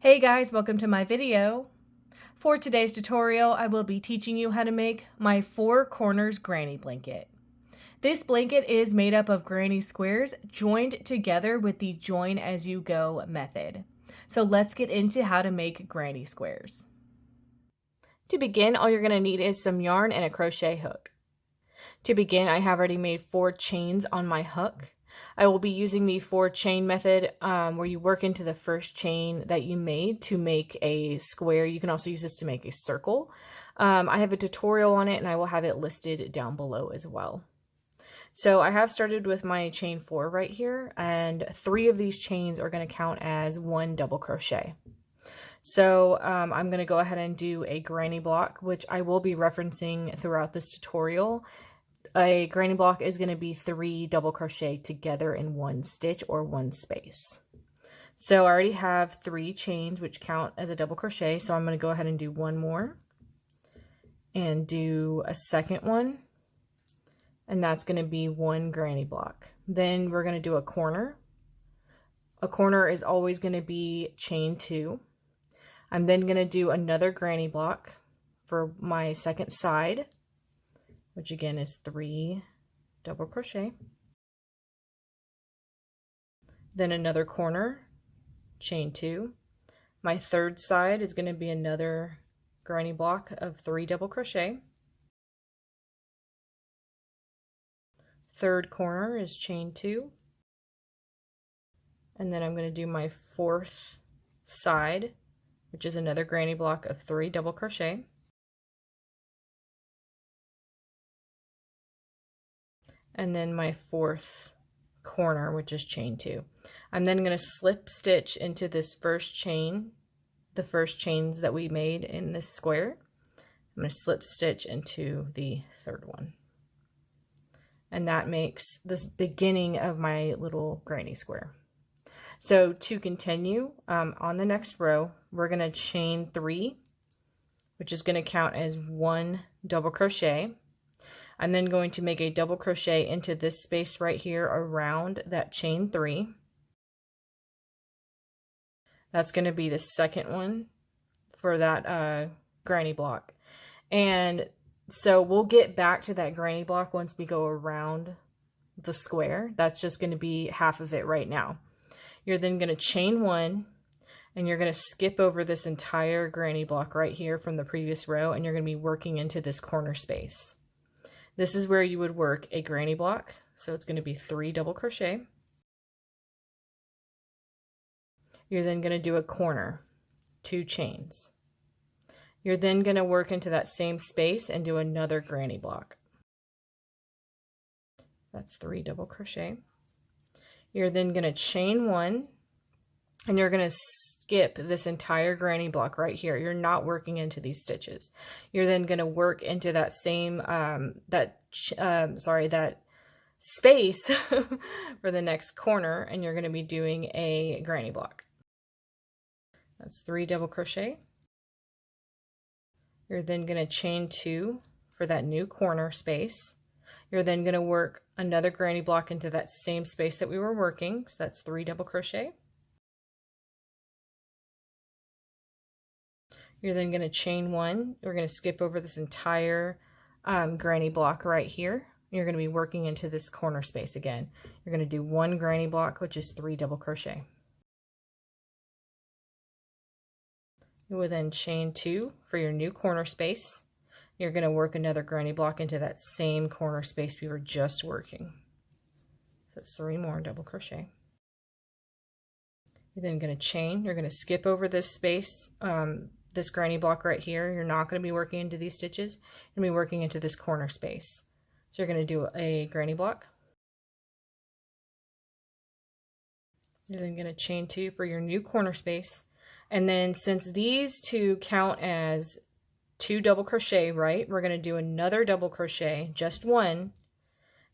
Hey guys, welcome to my video. For today's tutorial, I will be teaching you how to make my 4 corners granny blanket. This blanket is made up of granny squares joined together with the join as you go method. So let's get into how to make granny squares. To begin, all you're going to need is some yarn and a crochet hook. To begin, I have already made 4 chains on my hook. I will be using the 4 chain method where you work into the first chain that you made to make a square. You can also use this to make a circle. I have a tutorial on it and I will have it listed down below as well. So I have started with my chain 4 right here, and 3 of these chains are going to count as 1 double crochet. So I'm going to go ahead and do a granny block, which I will be referencing throughout this tutorial. A granny block is going to be 3 double crochet together in 1 stitch or 1 space. So I already have 3 chains which count as a double crochet, so I'm going to go ahead and do 1 more and do a second one, and that's going to be 1 granny block. Then we're going to do a corner. A corner is always going to be chain 2. I'm then going to do another granny block for my second side, which again is 3 double crochet. Then another corner, chain 2. My third side is going to be another granny block of 3 double crochet. Third corner is chain 2. And then I'm going to do my fourth side, which is another granny block of 3 double crochet. And then my fourth corner, which is chain 2. I'm then going to slip stitch into this first chain, the first chains that we made in this square. I'm going to slip stitch into the third one. And that makes this beginning of my little granny square. So to continue, on the next row, we're going to chain 3, which is going to count as 1 double crochet. I'm then going to make a double crochet into this space right here around that chain 3. That's going to be the second one for that granny block. And so we'll get back to that granny block once we go around the square. That's just going to be half of it right now. You're then going to chain 1, and you're going to skip over this entire granny block right here from the previous row, and you're going to be working into this corner space. This is where you would work a granny block, so it's going to be 3 double crochet. You're then going to do a corner, 2 chains. You're then going to work into that same space and do another granny block. That's 3 double crochet. You're then going to chain 1, and you're going to skip this entire granny block right here. You're not working into these stitches. You're then going to work into that same that space for the next corner, and you're going to be doing a granny block. That's 3 double crochet. You're then going to chain 2 for that new corner space. You're then going to work another granny block into that same space that we were working, so that's 3 double crochet. You're then going to chain 1. We're going to skip over this entire granny block right here. You're going to be working into this corner space again. You're going to do 1 granny block, which is 3 double crochet. You will then chain 2 for your new corner space. You're going to work another granny block into that same corner space we were just working. So it's 3 more double crochet. You're then going to chain. You're going to skip over this space, this granny block right here. You're not going to be working into these stitches. You're going to be working into this corner space. So you're going to do a granny block. You're then going to chain 2 for your new corner space. And then since these 2 count as 2 double crochet, right, we're going to do another double crochet, just 1,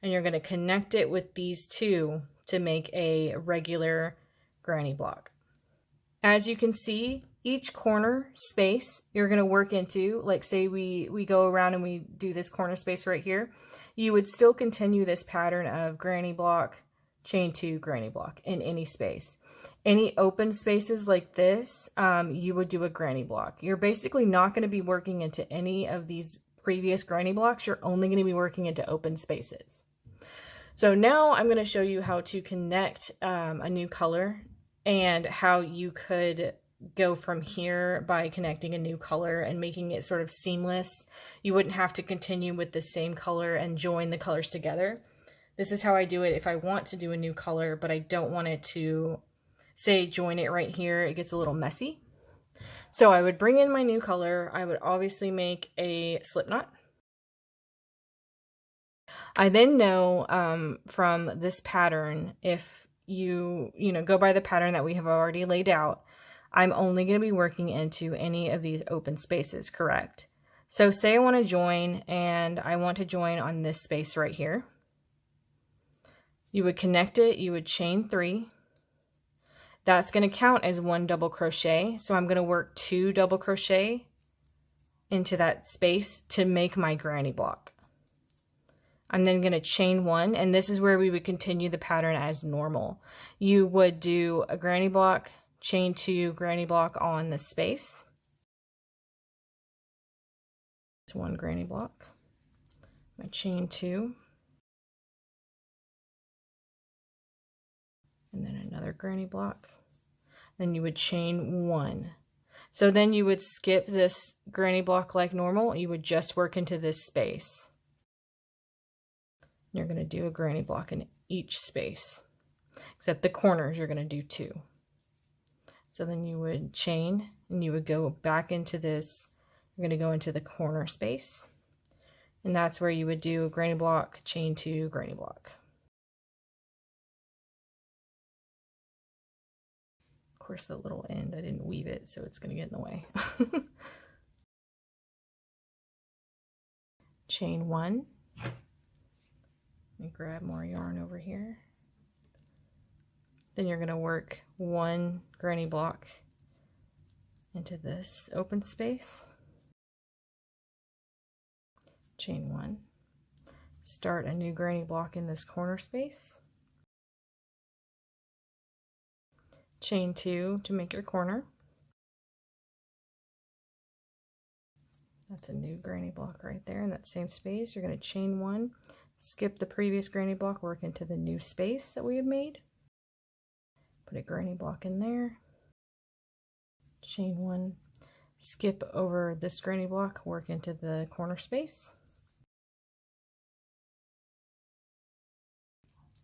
and you're going to connect it with these 2 to make a regular granny block. As you can see, each corner space you're going to work into, like say we go around and we do this corner space right here, you would still continue this pattern of granny block, chain 2, granny block in any space. Any open spaces like this, you would do a granny block. You're basically not going to be working into any of these previous granny blocks. You're only going to be working into open spaces. So now I'm going to show you how to connect a new color and how you could go from here by connecting a new color and making it sort of seamless. You wouldn't have to continue with the same color and join the colors together. This is how I do it if I want to do a new color, but I don't want it to, say, join it right here. It gets a little messy. So I would bring in my new color. I would obviously make a slip knot. I then know from this pattern, if you go by the pattern that we have already laid out, I'm only going to be working into any of these open spaces, correct? So say I want to join, and I want to join on this space right here. You would connect it, you would chain 3. That's going to count as 1 double crochet. So I'm going to work 2 double crochet into that space to make my granny block. I'm then going to chain 1, and this is where we would continue the pattern as normal. You would do a granny block, chain 2, granny block on the space. It's 1 granny block. My chain 2. And then another granny block. Then you would chain 1. So then you would skip this granny block like normal. You would just work into this space. You're going to do a granny block in each space, except the corners you're going to do 2. So then you would chain, and you would go back into this. You're going to go into the corner space, and that's where you would do a granny block, chain 2, granny block. Of course, the little end, I didn't weave it, so it's going to get in the way. Chain 1. Let me grab more yarn over here. Then you're going to work 1 granny block into this open space. Chain 1. Start a new granny block in this corner space. Chain 2 to make your corner. That's a new granny block right there in that same space. You're going to chain 1, skip the previous granny block, work into the new space that we have made. Put a granny block in there. Chain 1, skip over this granny block, work into the corner space.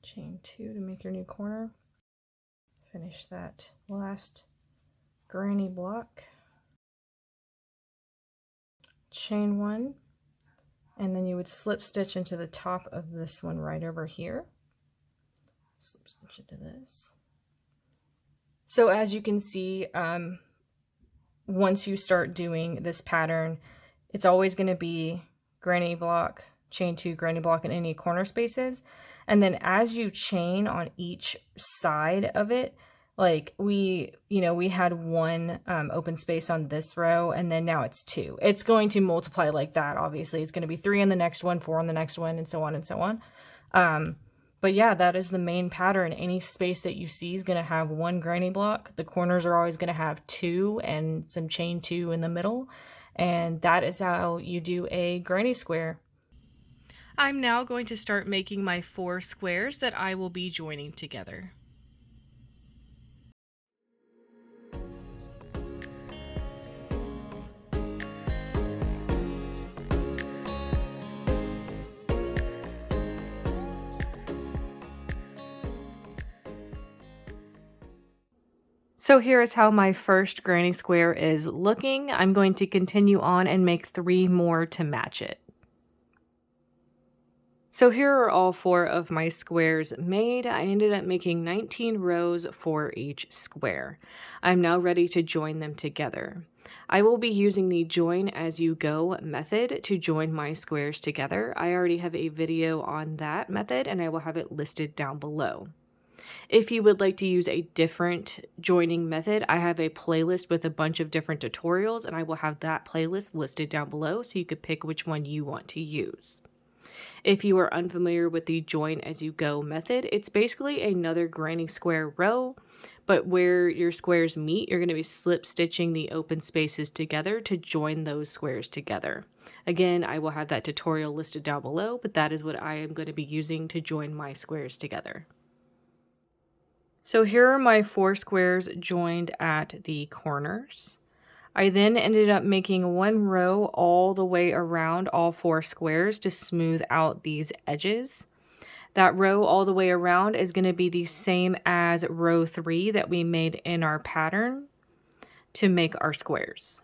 Chain 2 to make your new corner. Finish that last granny block. Chain 1, and then you would slip stitch into the top of this one right over here. Slip stitch into this. So as you can see, once you start doing this pattern, it's always going to be granny block, chain 2, granny block in any corner spaces. And then as you chain on each side of it, like we had 1 open space on this row, and then now it's 2. It's going to multiply like that, obviously. It's going to be 3 on the next one, 4 on the next one, and so on and so on. But yeah, that is the main pattern. Any space that you see is going to have 1 granny block. The corners are always going to have 2 and some chain 2 in the middle. And that is how you do a granny square. I'm now going to start making my 4 squares that I will be joining together. So here is how my first granny square is looking. I'm going to continue on and make 3 more to match it. So here are all 4 of my squares made. I ended up making 19 rows for each square. I'm now ready to join them together. I will be using the join as you go method to join my squares together. I already have a video on that method, and I will have it listed down below. If you would like to use a different joining method, I have a playlist with a bunch of different tutorials, and I will have that playlist listed down below so you could pick which one you want to use. If you are unfamiliar with the join as you go method, it's basically another granny square row, but where your squares meet, you're going to be slip stitching the open spaces together to join those squares together. Again, I will have that tutorial listed down below, but that is what I am going to be using to join my squares together. So here are my 4 squares joined at the corners. I then ended up making one row all the way around all 4 squares to smooth out these edges. That row all the way around is going to be the same as row 3 that we made in our pattern to make our squares.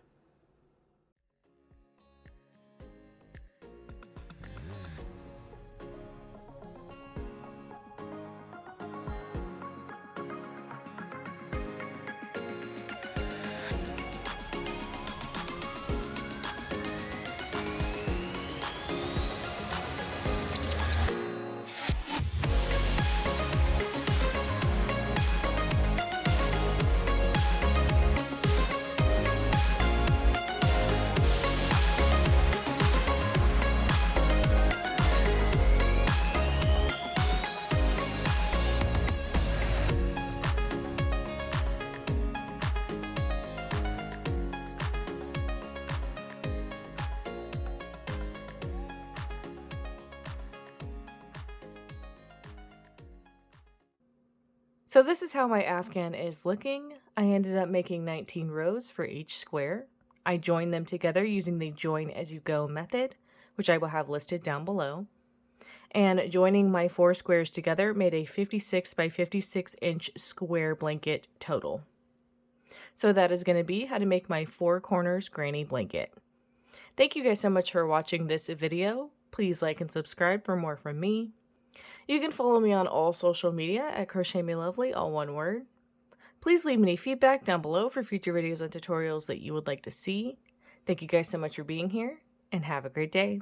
So this is how my Afghan is looking. I ended up making 19 rows for each square. I joined them together using the join as you go method, which I will have listed down below. And joining my 4 squares together made a 56 by 56 inch square blanket total. So that is going to be how to make my 4 corners granny blanket. Thank you guys so much for watching this video. Please like and subscribe for more from me. You can follow me on all social media at crochetmelovely, all one word. Please leave me any feedback down below for future videos and tutorials that you would like to see. Thank you guys so much for being here, and have a great day.